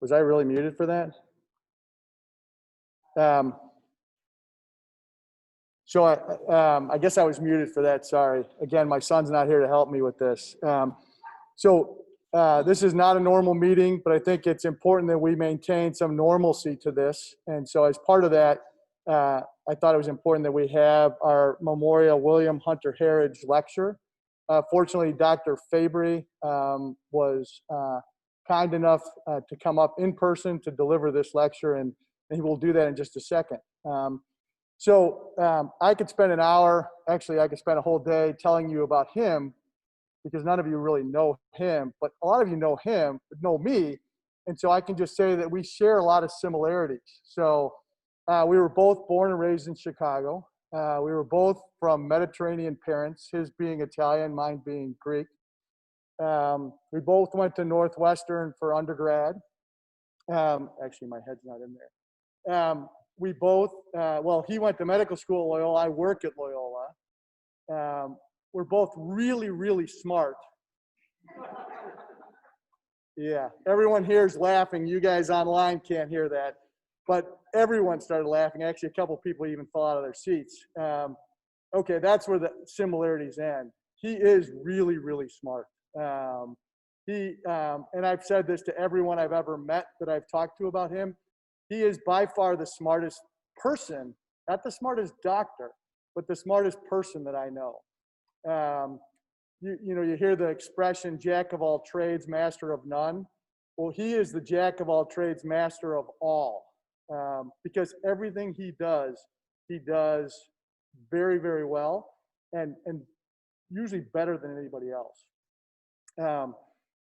Was I really muted for that? So I guess I was muted for that, sorry. Again, my son's not here to help me with this. This is not a normal meeting, but I think it's important that we maintain some normalcy to this. And so as part of that, I thought it was important that we have our Memorial William Hunter Harridge Lecture. Fortunately, Dr. Fabry was kind enough to come up in person to deliver this lecture, and he will do that in just a second. I could spend an hour, actually I could spend a whole day telling you about him, because none of you really know him, but a lot of you know him, but know me. And so I can just say that we share a lot of similarities. So we were both born and raised in Chicago. We were both from Mediterranean parents, his being Italian, mine being Greek. We both went to Northwestern for undergrad. Actually, my head's not in there. We both, well, he went to medical school at Loyola, I work at Loyola. We're both really, really smart. Yeah, everyone here is laughing. You guys online can't hear that. But everyone started laughing. Actually, a couple people even fell out of their seats. Okay, that's where the similarities end. He is really, really smart. And I've said this to everyone I've ever met that I've talked to about him. He is by far the smartest person, not the smartest doctor, but the smartest person that I know. You hear the expression, jack of all trades, master of none. Well, he is the jack of all trades, master of all. Because everything he does very, very well, and usually better than anybody else.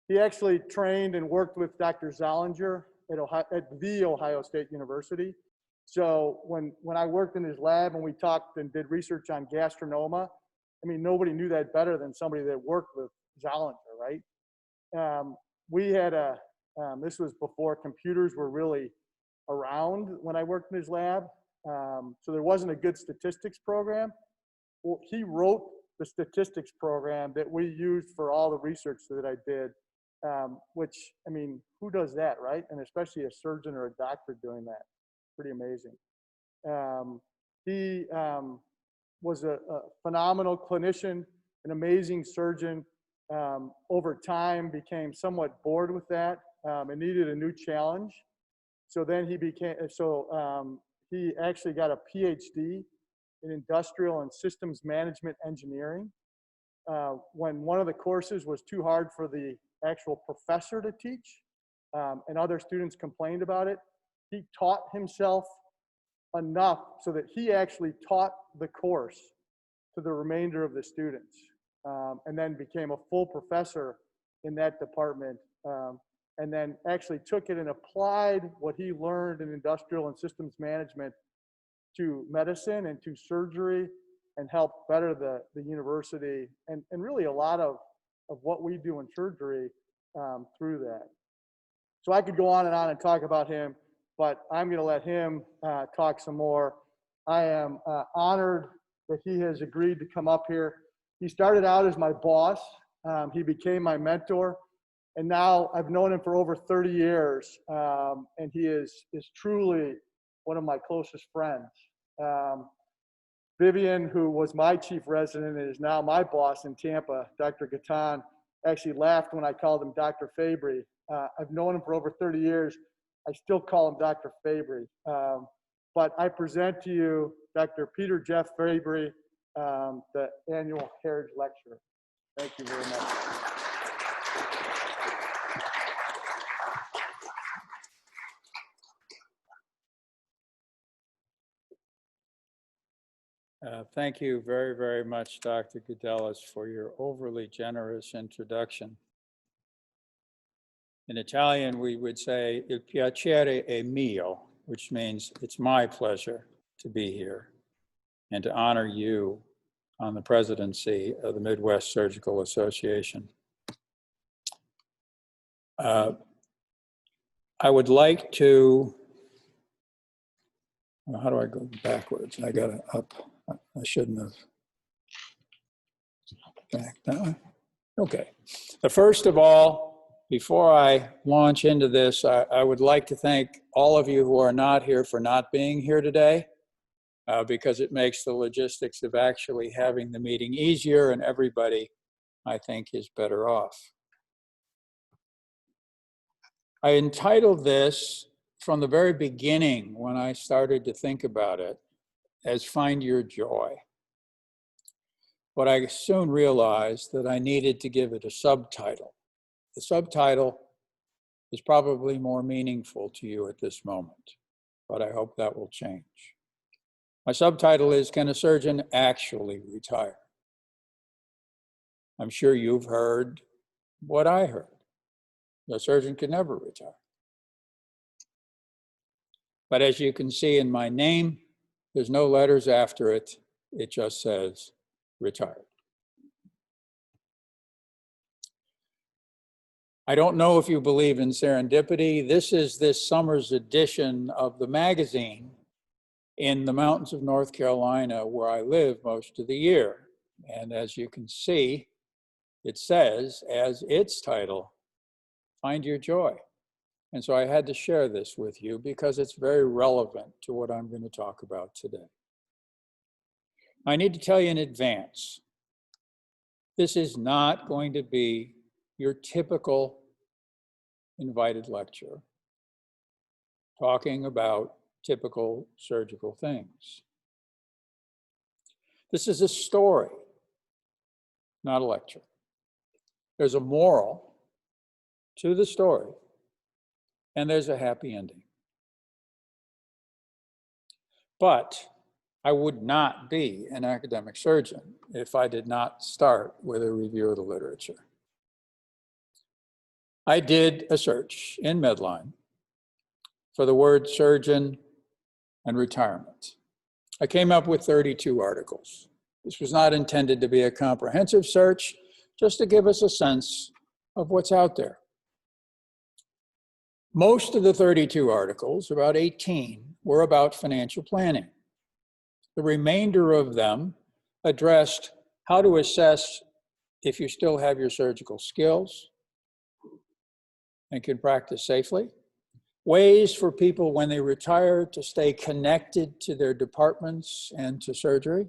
He actually trained and worked with Dr. Zollinger at the Ohio State University. So when I worked in his lab and we talked and did research on gastronoma, I mean, nobody knew that better than somebody that worked with Zollinger, right? We had this was before computers were really around when I worked in his lab. So there wasn't a good statistics program. Well, he wrote the statistics program that we used for all the research that I did, which, I mean, who does that, right? And especially a surgeon or a doctor doing that. Pretty amazing. He was a phenomenal clinician, an amazing surgeon. Over time became somewhat bored with that and needed a new challenge. So then he actually got a PhD in industrial and systems management engineering. When one of the courses was too hard for the actual professor to teach, and other students complained about it, he taught himself enough so that he actually taught the course to the remainder of the students, and then became a full professor in that department, and then actually took it and applied what he learned in industrial and systems management to medicine and to surgery, and helped better the university and really a lot of what we do in surgery through that. So I could go on and talk about him, but I'm going to let him talk some more. I am honored that he has agreed to come up here. He started out as my boss. He became my mentor, and now I've known him for over 30 years, and he is truly one of my closest friends. Vivian, who was my chief resident and is now my boss in Tampa, Dr. Gatan, actually laughed when I called him Dr. Fabry. I've known him for over 30 years. I still call him Dr. Fabry. But I present to you Dr. Peter Jeff Fabry, the annual Harridge Lecture. Thank you very much. Thank you very, very much, Dr. Goudelis, for your overly generous introduction. In Italian, we would say, il piacere è mio, which means it's my pleasure to be here and to honor you on the presidency of the Midwest Surgical Association. I would like to, how do I go backwards? I got it up. I shouldn't have backed that way. Okay. First of all, Before I launch into this, I would like to thank all of you who are not here for not being here today, because it makes the logistics of actually having the meeting easier, and everybody, I think, is better off. I entitled this from the very beginning when I started to think about it as Find Your Joy. But I soon realized that I needed to give it a subtitle. The subtitle is probably more meaningful to you at this moment, but I hope that will change. My subtitle is, Can a Surgeon Actually Retire? I'm sure you've heard what I heard. A surgeon can never retire. But as you can see in my name, there's no letters after it. It just says retired. I don't know if you believe in serendipity. This is this summer's edition of the magazine in the mountains of North Carolina, where I live most of the year. And as you can see, it says, as its title, Find Your Joy. And so I had to share this with you because it's very relevant to what I'm going to talk about today. I need to tell you in advance, this is not going to be your typical invited lecture talking about typical surgical things. This is a story, not a lecture. There's a moral to the story, and there's a happy ending. But I would not be an academic surgeon if I did not start with a review of the literature. I did a search in Medline for the word surgeon and retirement. I came up with 32 articles. This was not intended to be a comprehensive search, just to give us a sense of what's out there. Most of the 32 articles, about 18, were about financial planning. The remainder of them addressed how to assess if you still have your surgical skills and can practice safely, ways for people when they retire to stay connected to their departments and to surgery.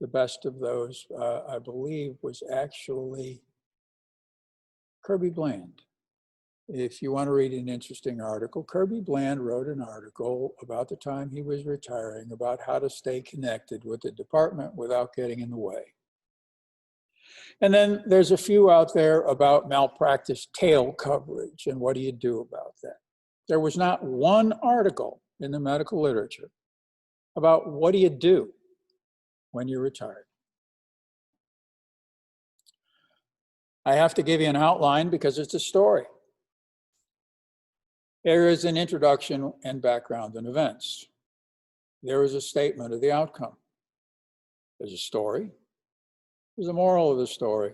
The best of those, I believe, was actually Kirby Bland. If you want to read an interesting article, Kirby Bland wrote an article about the time he was retiring about how to stay connected with the department without getting in the way. And then there's a few out there about malpractice tail coverage and what do you do about that. There was not one article in the medical literature about what do you do when you're retired. I have to give you an outline because it's a story. There is an introduction and background and events. There is a statement of the outcome. There's a story. There's a moral of the story.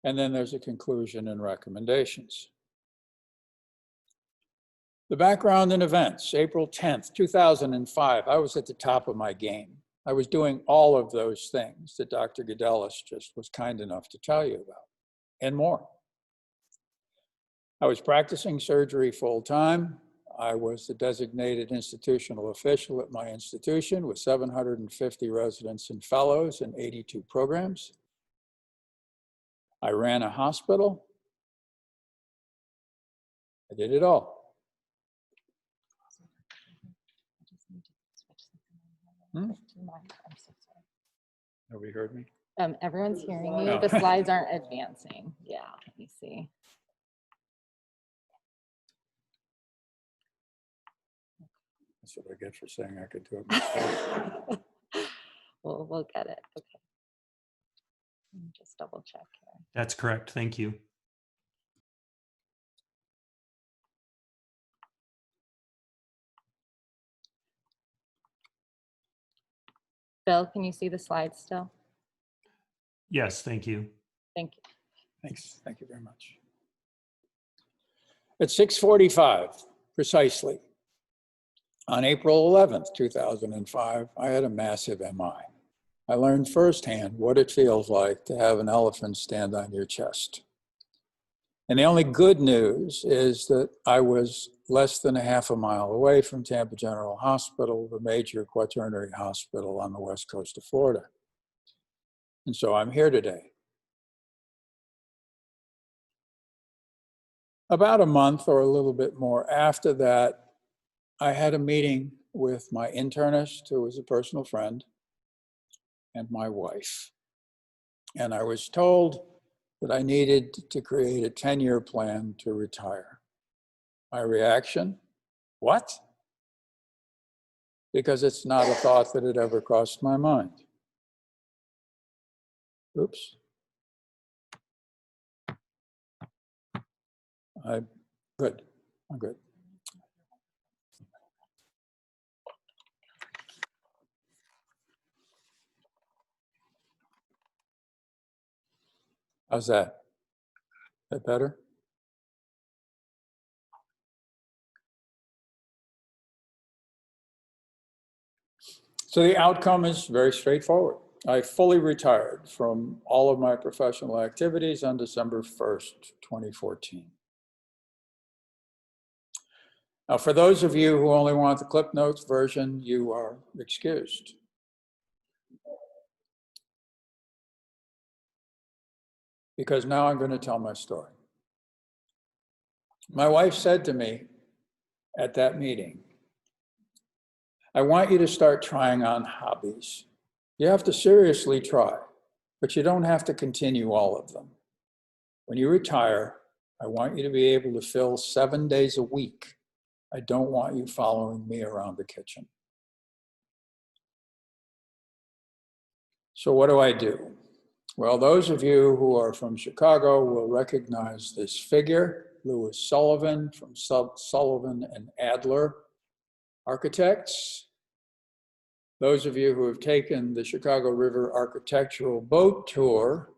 And then there's a conclusion and recommendations. The background and events, April 10th, 2005, I was at the top of my game. I was doing all of those things that Dr. Gedelis just was kind enough to tell you about, and more. I was practicing surgery full-time. I was the designated institutional official at my institution with 750 residents and fellows and 82 programs. I ran a hospital. I did it all. I'm so sorry. Nobody heard me? Everyone's hearing you. The slides aren't advancing. Yeah, let me see. That's what I get for saying I could do it myself. We'll get it. Okay. Let me just double check here. That's correct. Thank you. Bill, can you see the slides still? Yes, thank you. Thank you. Thanks. Thank you very much. At 6:45, precisely, on April 11th, 2005, I had a massive MI. I learned firsthand what it feels like to have an elephant stand on your chest. And the only good news is that I was less than a half a mile away from Tampa General Hospital, the major quaternary hospital on the west coast of Florida. And so I'm here today. About a month or a little bit more after that, I had a meeting with my internist, who was a personal friend, and my wife. And I was told that I needed to create a 10-year plan to retire. My reaction, what? Because it's not a thought that had ever crossed my mind. Oops. I'm good. How's that? Is that better? So the outcome is very straightforward. I fully retired from all of my professional activities on December 1st, 2014. Now, for those of you who only want the Clip Notes version, you are excused. Because now I'm going to tell my story. My wife said to me at that meeting, I want you to start trying on hobbies. You have to seriously try, but you don't have to continue all of them. When you retire, I want you to be able to fill 7 days a week. I don't want you following me around the kitchen. So what do I do? Well, those of you who are from Chicago will recognize this figure, Louis Sullivan from Sullivan and Adler Architects. Those of you who have taken the Chicago River Architectural Boat Tour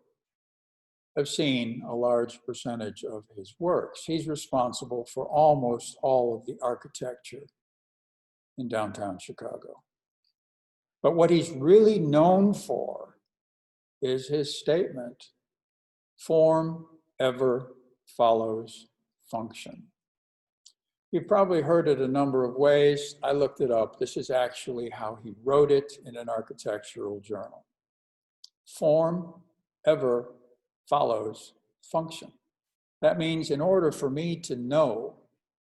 have seen a large percentage of his works. He's responsible for almost all of the architecture in downtown Chicago. But what he's really known for is his statement, form ever follows function. You've probably heard it a number of ways. I looked it up. This is actually how he wrote it in an architectural journal. Form ever follows function. That means in order for me to know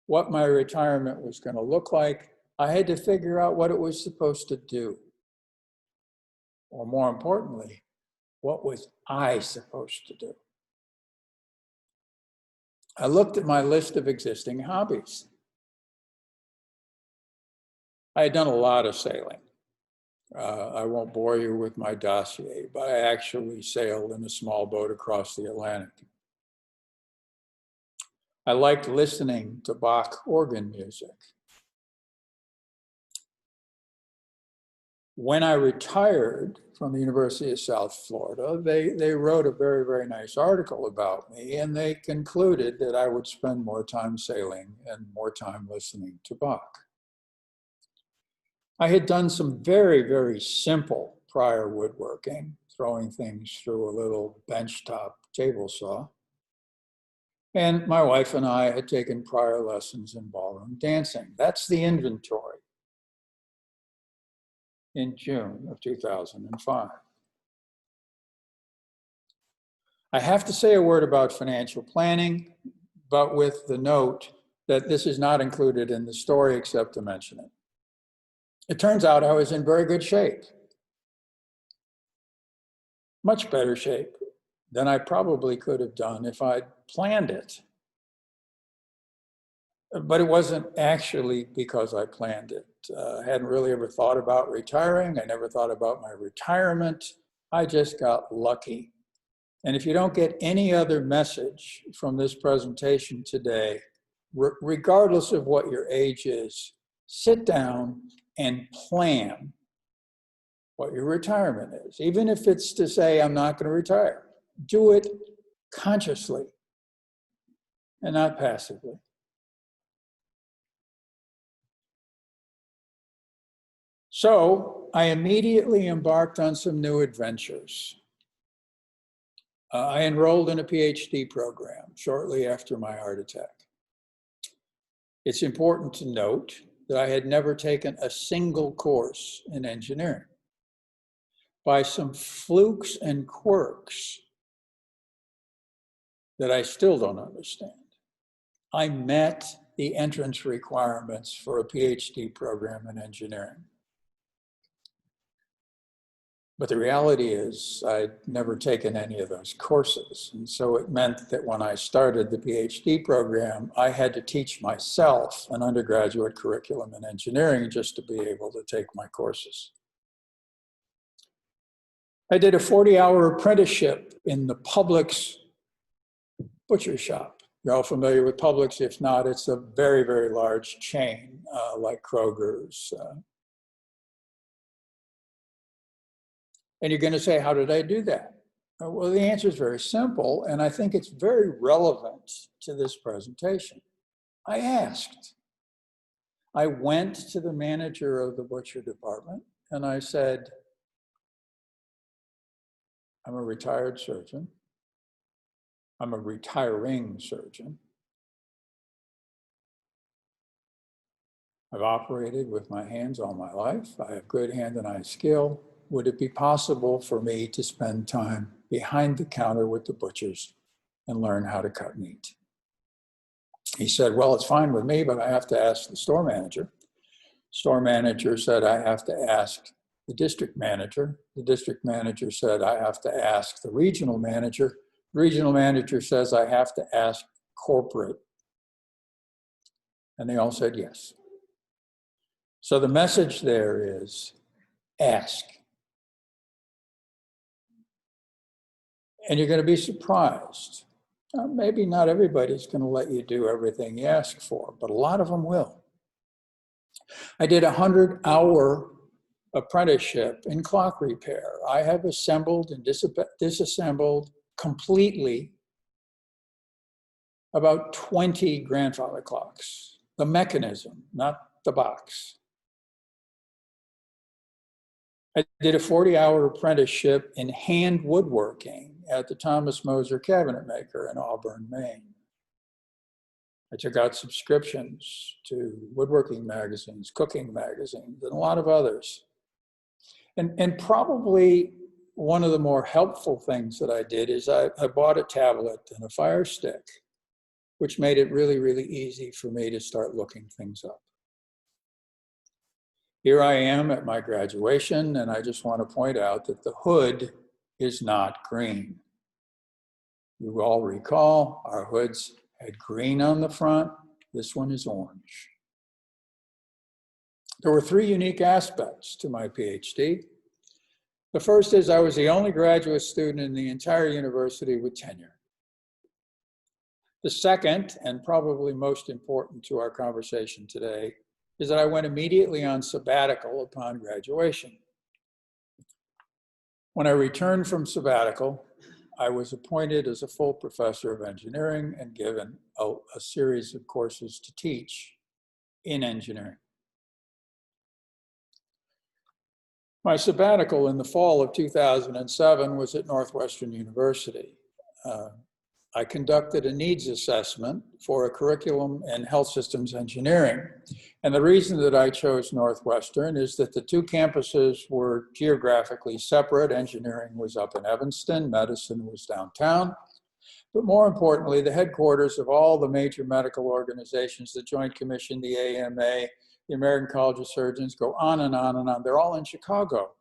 what my retirement was going to look like, I had to figure out what it was supposed to do. Or more importantly, what was I supposed to do? I looked at my list of existing hobbies. I had done a lot of sailing. I won't bore you with my dossier, but I actually sailed in a small boat across the Atlantic. I liked listening to Bach organ music. When I retired from the University of South Florida, they wrote a very, very nice article about me, and they concluded that I would spend more time sailing and more time listening to Bach. I had done some very, very simple prior woodworking, throwing things through a little benchtop table saw. And my wife and I had taken prior lessons in ballroom dancing. That's the inventory in June of 2005. I have to say a word about financial planning, but with the note that this is not included in the story except to mention it. It turns out I was in very good shape. Much better shape than I probably could have done if I'd planned it. But it wasn't actually because I planned it. I hadn't really ever thought about retiring. I never thought about my retirement. I just got lucky. And if you don't get any other message from this presentation today, regardless of what your age is, sit down and plan what your retirement is. Even if it's to say, I'm not going to retire. Do it consciously and not passively. So I immediately embarked on some new adventures. I enrolled in a PhD program shortly after my heart attack. It's important to note that I had never taken a single course in engineering. By some flukes and quirks that I still don't understand, I met the entrance requirements for a PhD program in engineering. But the reality is I'd never taken any of those courses. And so it meant that when I started the PhD program, I had to teach myself an undergraduate curriculum in engineering just to be able to take my courses. I did a 40-hour apprenticeship in the Publix butcher shop. You're all familiar with Publix. If not, it's a very, very large chain like Kroger's. And you're going to say, how did I do that? Well, the answer is very simple, and I think it's very relevant to this presentation. I asked. I went to the manager of the butcher department, and I said, I'm a retired surgeon. I'm a retiring surgeon. I've operated with my hands all my life. I have good hand and eye skill. Would it be possible for me to spend time behind the counter with the butchers and learn how to cut meat? He said, well, it's fine with me, but I have to ask the store manager. Store manager said, I have to ask the district manager. The district manager said, I have to ask the regional manager. The regional manager says, I have to ask corporate. And they all said yes. So the message there is ask. And you're going to be surprised. Maybe not everybody's going to let you do everything you ask for, but a lot of them will. I did a 100-hour apprenticeship in clock repair. I have assembled and disassembled completely about 20 grandfather clocks. The mechanism, not the box. I did a 40-hour apprenticeship in hand woodworking at the Thomas Moser cabinet maker in Auburn, Maine. I took out subscriptions to woodworking magazines, cooking magazines, and a lot of others. And probably one of the more helpful things that I did is I bought a tablet and a Fire Stick, which made it really, really easy for me to start looking things up. Here I am at my graduation, and I just want to point out that the hood is not green. You all recall our hoods had green on the front. This one is orange. There were three unique aspects to my PhD. The first is I was the only graduate student in the entire university with tenure. The second, and probably most important to our conversation today, is that I went immediately on sabbatical upon graduation. When I returned from sabbatical, I was appointed as a full professor of engineering and given a series of courses to teach in engineering. My sabbatical in the fall of 2007 was at Northwestern University. I conducted a needs assessment for a curriculum in health systems engineering. And the reason that I chose Northwestern is that the two campuses were geographically separate. Engineering was up in Evanston, medicine was downtown. But more importantly, the headquarters of all the major medical organizations, the Joint Commission, the AMA, the American College of Surgeons, go on and on and on. They're all in Chicago.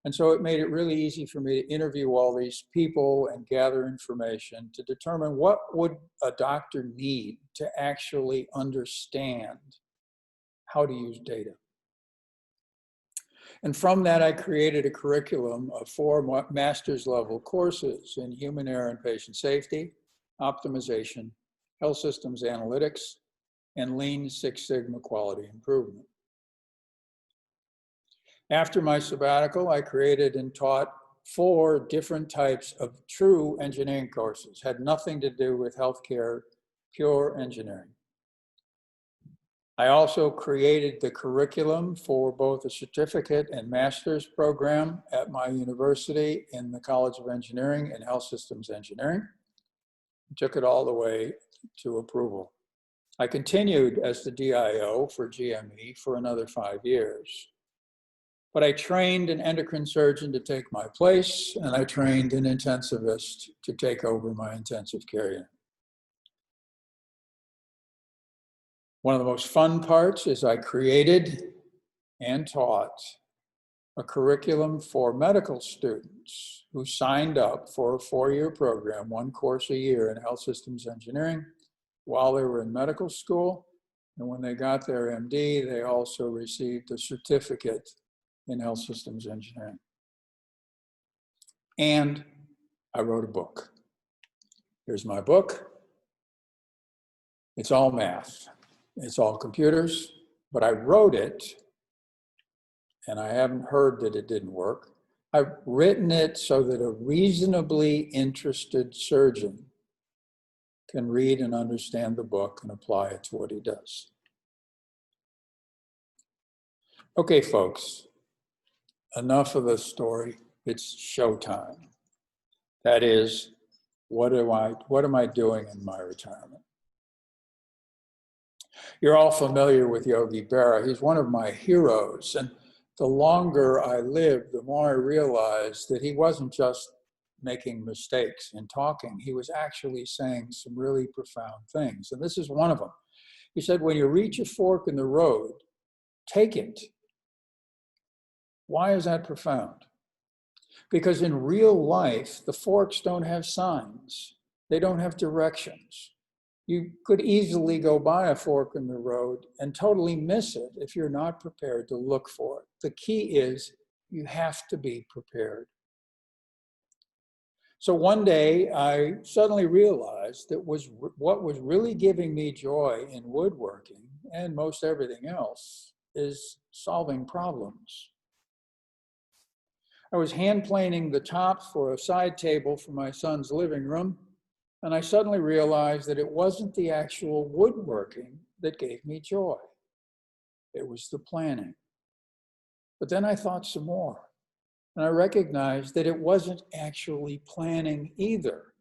And so it made it really easy for me to interview all these people and gather information to determine what would a doctor need to actually understand how to use data. And from that, I created a curriculum of 4 master's level courses in human error and patient safety, optimization, health systems analytics, and Lean Six Sigma quality improvement. After my sabbatical, I created and taught 4 different types of true engineering courses, had nothing to do with healthcare, pure engineering. I also created the curriculum for both a certificate and master's program at my university in the College of Engineering and Health Systems Engineering. Took it all the way to approval. I continued as the DIO for GME for another 5 years. But I trained an endocrine surgeon to take my place, and I trained an intensivist to take over my intensive care unit. One of the most fun parts is I created and taught a curriculum for medical students who signed up for a 4-year program, 1 course a year in health systems engineering while they were in medical school. And when they got their MD, they also received a certificate in health systems engineering. And I wrote a book. Here's my book. It's all math. It's all computers, but I wrote it, and I haven't heard that it didn't work. I've written it so that a reasonably interested surgeon can read and understand the book and apply it to what he does. Okay, folks, enough of the story. It's showtime. That is, what am I doing in my retirement? You're all familiar with Yogi Berra. He's one of my heroes. And the longer I lived, the more I realized that he wasn't just making mistakes in talking. He was actually saying some really profound things. And this is one of them. He said, when you reach a fork in the road, take it. Why is that profound? Because in real life, the forks don't have signs. They don't have directions. You could easily go by a fork in the road and totally miss it if you're not prepared to look for it. The key is you have to be prepared. So one day I suddenly realized that what was really giving me joy in woodworking and most everything else is solving problems. I was hand planing the tops for a side table for my son's living room, and I suddenly realized that it wasn't the actual woodworking that gave me joy. It was the planning. But then I thought some more, and I recognized that it wasn't actually planning either.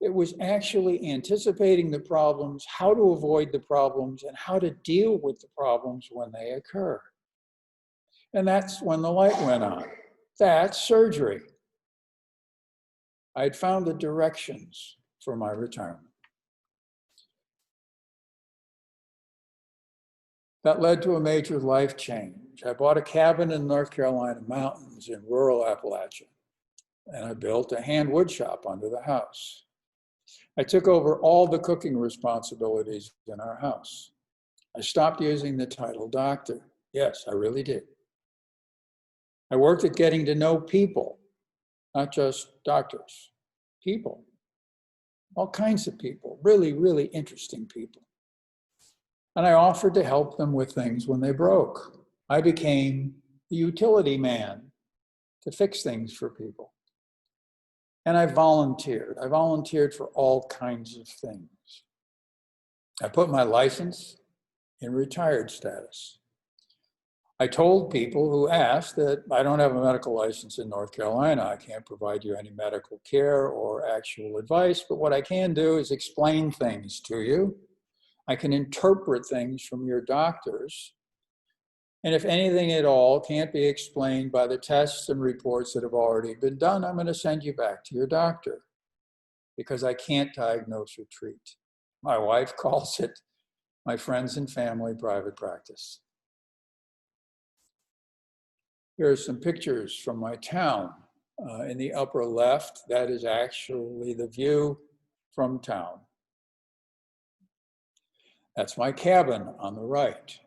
It was actually anticipating the problems, how to avoid the problems, and how to deal with the problems when they occur. And that's when the light went on. That's surgery. I had found the directions for my retirement. That led to a major life change. I bought a cabin in North Carolina mountains in rural Appalachia, and I built a hand wood shop under the house. I took over all the cooking responsibilities in our house. I stopped using the title doctor. Yes, I really did. I worked at getting to know people, not just doctors, people, all kinds of people, really, really interesting people. And I offered to help them with things when they broke. I became the utility man to fix things for people. And I volunteered. I volunteered for all kinds of things. I put my license in retired status. I told people who asked that I don't have a medical license in North Carolina. I can't provide you any medical care or actual advice, but what I can do is explain things to you. I can interpret things from your doctors. And if anything at all can't be explained by the tests and reports that have already been done, I'm going to send you back to your doctor because I can't diagnose or treat. My wife calls it my friends and family private practice. Here are some pictures from my town. In the upper left, that is actually the view from town. That's my cabin on the right.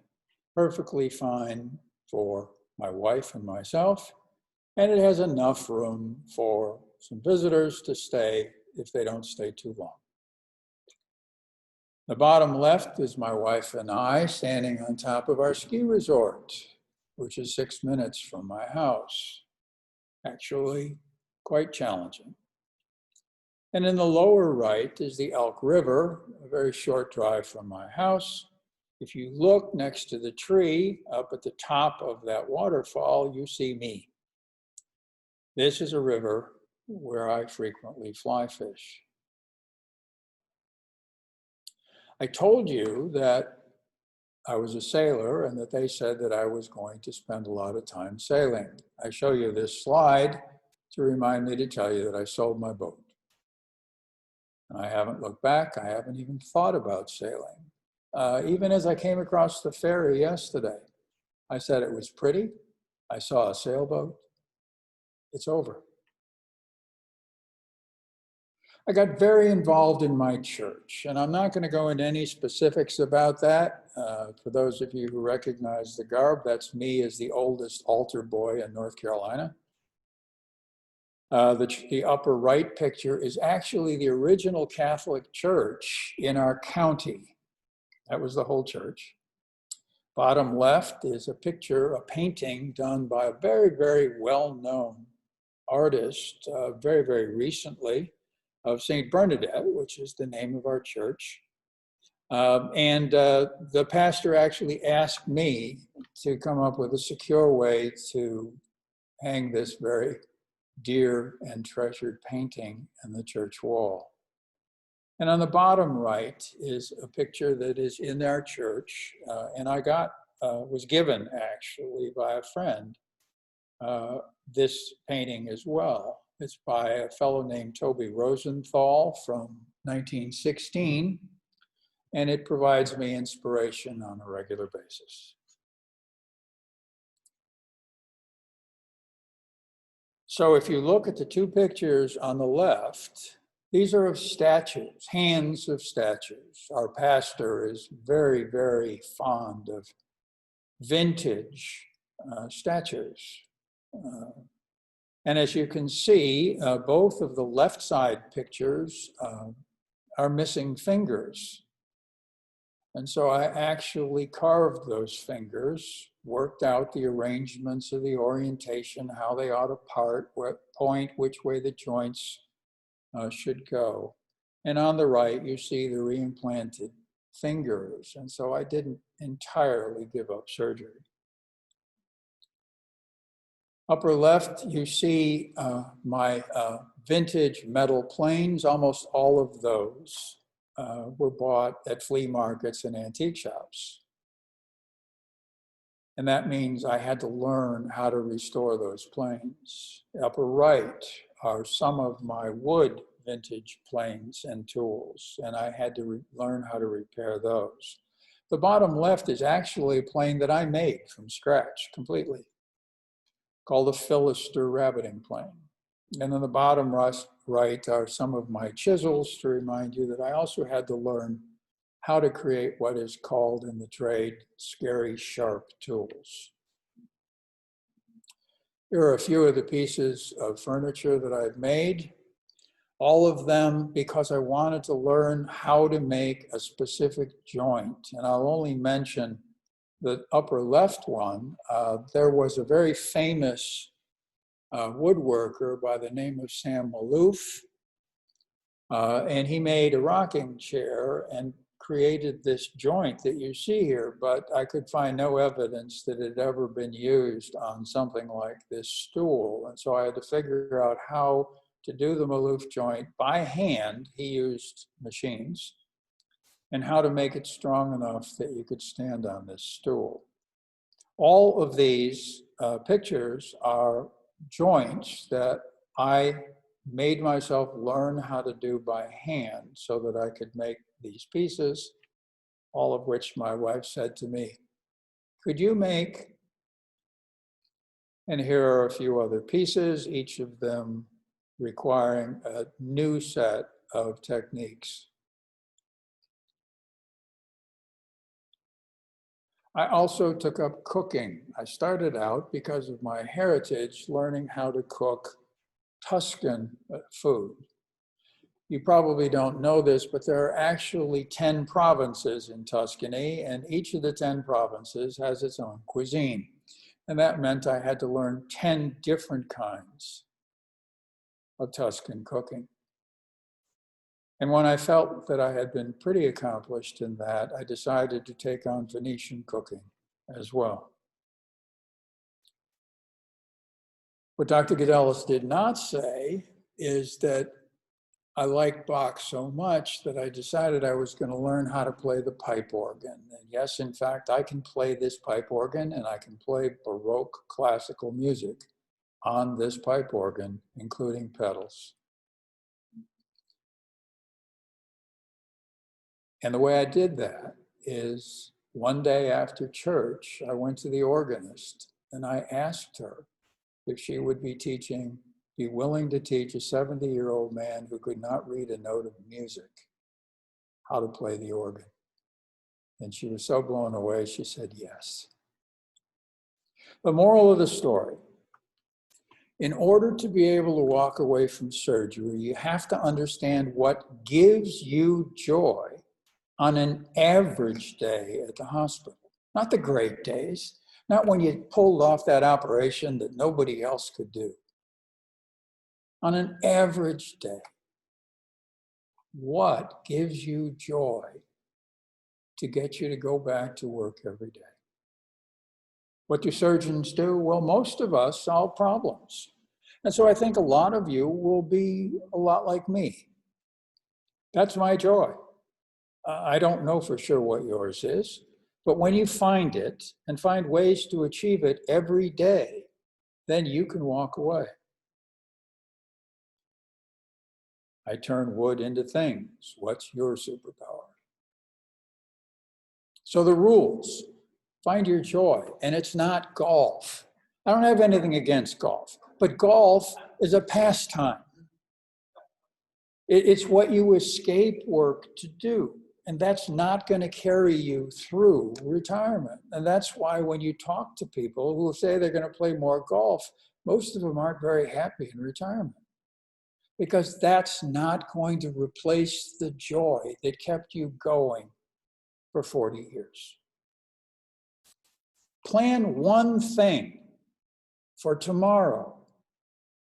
Perfectly fine for my wife and myself, and it has enough room for some visitors to stay if they don't stay too long. The bottom left is my wife and I standing on top of our ski resort, which is 6 minutes from my house. Actually, quite challenging. And in the lower right is the Elk River, a very short drive from my house. If you look next to the tree up at the top of that waterfall, you see me. This is a river where I frequently fly fish. I told you that I was a sailor and that they said that I was going to spend a lot of time sailing. I show you this slide to remind me to tell you that I sold my boat. And I haven't looked back. I haven't even thought about sailing. Even as I came across the ferry yesterday, I said it was pretty. I saw a sailboat. It's over. I got very involved in my church, and I'm not going to go into any specifics about that. For those of you who recognize the garb, that's me as the oldest altar boy in North Carolina. The upper right picture is actually the original Catholic church in our county. That was the whole church. Bottom left is a picture, a painting done by a very, very well-known artist very, very recently, of St. Bernadette, which is the name of our church. The pastor actually asked me to come up with a secure way to hang this very dear and treasured painting in the church wall. And on the bottom right is a picture that is in our church, and I was given actually by a friend this painting as well. It's by a fellow named Toby Rosenthal from 1916, and it provides me inspiration on a regular basis. So if you look at the two pictures on the left, these are of statues, hands of statues. Our pastor is very, very fond of vintage statues. And as you can see, both of the left side pictures are missing fingers. And so I actually carved those fingers, worked out the arrangements of the orientation, how they ought to part, what point, which way the joints should go. And on the right, you see the reimplanted fingers. And so I didn't entirely give up surgery. Upper left, you see my vintage metal planes. Almost all of those were bought at flea markets and antique shops. And that means I had to learn how to restore those planes. Upper right are some of my wood vintage planes and tools, and I had to learn how to repair those. The bottom left is actually a plane that I made from scratch completely, called a Philister rabbiting plane. And on the bottom right are some of my chisels to remind you that I also had to learn how to create what is called in the trade scary sharp tools. Here are a few of the pieces of furniture that I've made, all of them because I wanted to learn how to make a specific joint. And I'll only mention the upper left one. There was a very famous woodworker by the name of Sam Malouf, and he made a rocking chair and created this joint that you see here, but I could find no evidence that it had ever been used on something like this stool. And so I had to figure out how to do the Malouf joint by hand. He used machines, and how to make it strong enough that you could stand on this stool. All of these pictures are joints that I made myself learn how to do by hand so that I could make these pieces, all of which my wife said to me, could you make? And here are a few other pieces, each of them requiring a new set of techniques. I also took up cooking. I started out, because of my heritage, learning how to cook Tuscan food. You probably don't know this, but there are actually 10 provinces in Tuscany, and each of the 10 provinces has its own cuisine. And that meant I had to learn 10 different kinds of Tuscan cooking. And when I felt that I had been pretty accomplished in that, I decided to take on Venetian cooking as well. What Dr. Gedelis did not say is that I liked Bach so much that I decided I was going to learn how to play the pipe organ. And yes, in fact, I can play this pipe organ, and I can play Baroque classical music on this pipe organ, including pedals. And the way I did that is one day after church, I went to the organist and I asked her if she would be willing to teach a 70-year-old man who could not read a note of music how to play the organ. And she was so blown away, she said yes. The moral of the story: in order to be able to walk away from surgery, you have to understand what gives you joy on an average day at the hospital. Not the great days, not when you pulled off that operation that nobody else could do. On an average day, what gives you joy to get you to go back to work every day? What do surgeons do? Well, most of us solve problems. And so I think a lot of you will be a lot like me. That's my joy. I don't know for sure what yours is, but when you find it and find ways to achieve it every day, then you can walk away. I turn wood into things. What's your superpower? So the rules: find your joy, and it's not golf. I don't have anything against golf, but golf is a pastime. It's what you escape work to do, and that's not going to carry you through retirement. And that's why when you talk to people who say they're going to play more golf, most of them aren't very happy in retirement, because that's not going to replace the joy that kept you going for 40 years. Plan one thing for tomorrow.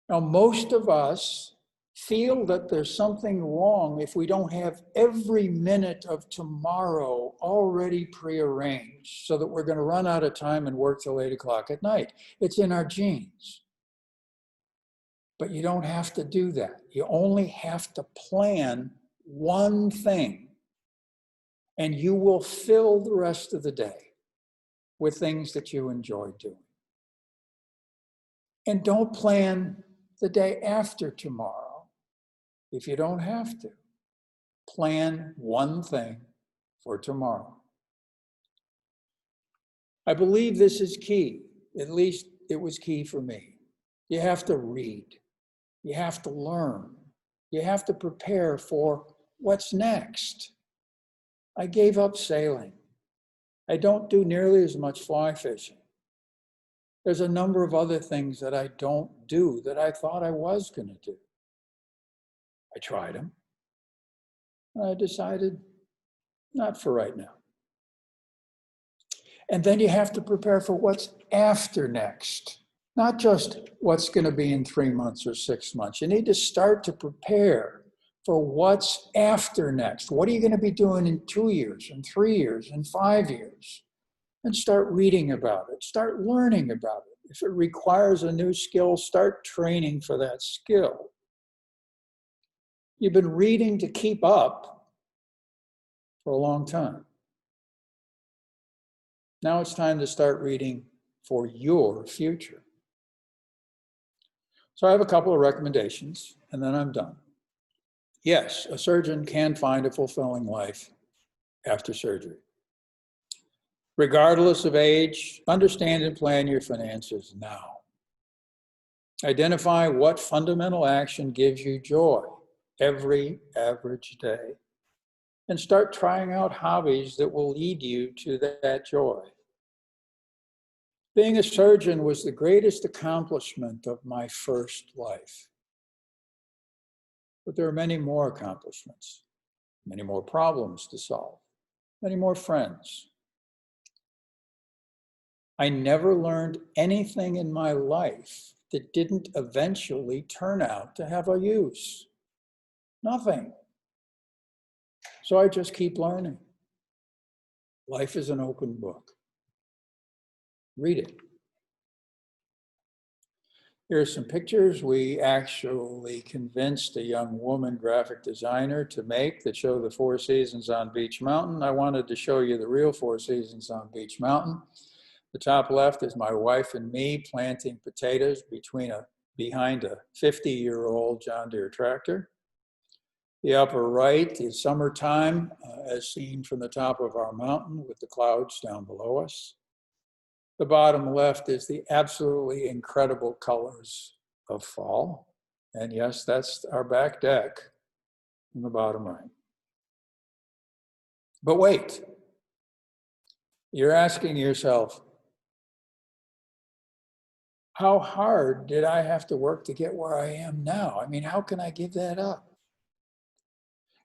Now, most of us feel that there's something wrong if we don't have every minute of tomorrow already prearranged so that we're going to run out of time and work till 8 o'clock at night. It's in our genes. But you don't have to do that. You only have to plan one thing, and you will fill the rest of the day with things that you enjoy doing. And don't plan the day after tomorrow if you don't have to. Plan one thing for tomorrow. I believe this is key. At least it was key for me. You have to read. You have to learn. You have to prepare for what's next. I gave up sailing. I don't do nearly as much fly fishing. There's a number of other things that I don't do that I thought I was going to do. I tried them. And I decided not for right now. And then you have to prepare for what's after next, not just what's going to be in 3 months or 6 months. You need to start to prepare for what's after next. What are you going to be doing in 2 years, in 3 years, in 5 years? And start reading about it. Start learning about it. If it requires a new skill, start training for that skill. You've been reading to keep up for a long time. Now it's time to start reading for your future. So I have a couple of recommendations, and then I'm done. Yes, a surgeon can find a fulfilling life after surgery. Regardless of age, understand and plan your finances now. Identify what fundamental action gives you joy every average day, and start trying out hobbies that will lead you to that joy. Being a surgeon was the greatest accomplishment of my first life. But there are many more accomplishments, many more problems to solve, many more friends. I never learned anything in my life that didn't eventually turn out to have a use. Nothing. So I just keep learning. Life is an open book. Read it. Here are some pictures we actually convinced a young woman graphic designer to make that show the Four Seasons on Beach Mountain. I wanted to show you the real Four Seasons on Beach Mountain. The top left is my wife and me planting potatoes behind a 50-year-old John Deere tractor. The upper right is summertime, as seen from the top of our mountain with the clouds down below us. The bottom left is the absolutely incredible colors of fall. And yes, that's our back deck in the bottom right. But wait, you're asking yourself, how hard did I have to work to get where I am now? I mean, how can I give that up?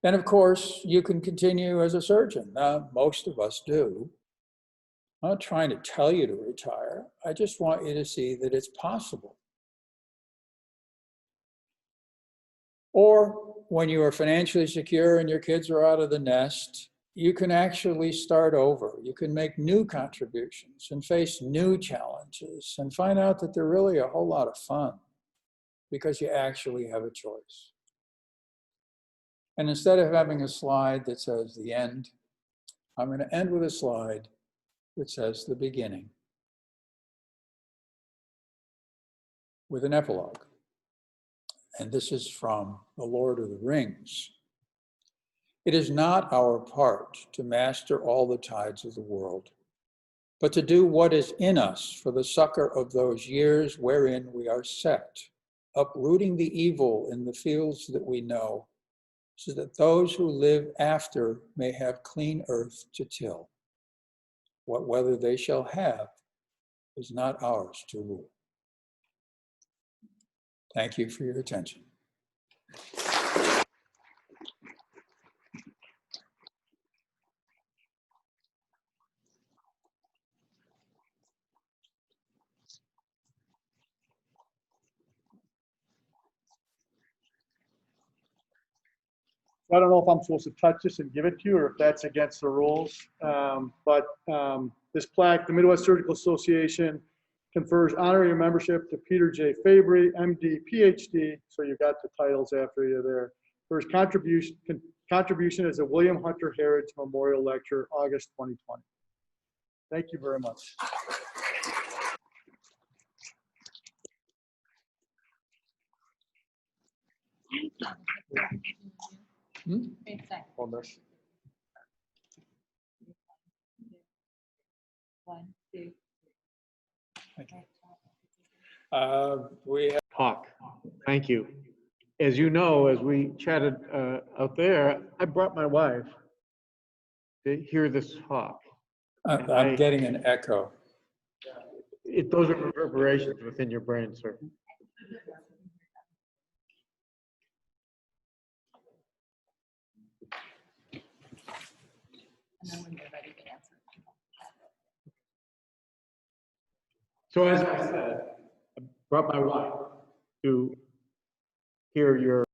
And of course, you can continue as a surgeon. Most of us do. I'm not trying to tell you to retire. I just want you to see that it's possible. Or when you are financially secure and your kids are out of the nest, you can actually start over. You can make new contributions and face new challenges and find out that they're really a whole lot of fun because you actually have a choice. And instead of having a slide that says the end, I'm going to end with a slide that says the beginning, with an epilogue. And this is from The Lord of the Rings. It is not our part to master all the tides of the world, but to do what is in us for the succor of those years wherein we are set, uprooting the evil in the fields that we know, so that those who live after may have clean earth to till. What weather they shall have is not ours to rule. Thank you for your attention. I don't know if I'm supposed to touch this and give it to you or if that's against the rules. This plaque, the Midwest Surgical Association confers honorary membership to Peter J. Fabry, MD, PhD, so you got the titles after you there, for his contribution as a William Hunter Harridge Memorial Lecture, August 2020. Thank you very much. On this. 1, 2. We have Talk. Thank you. As you know, as we chatted out there, I brought my wife to hear this talk. I'm getting an echo. Those are reverberations within your brain, sir. And then when you're ready to answer. So as I said, I brought my wife to hear your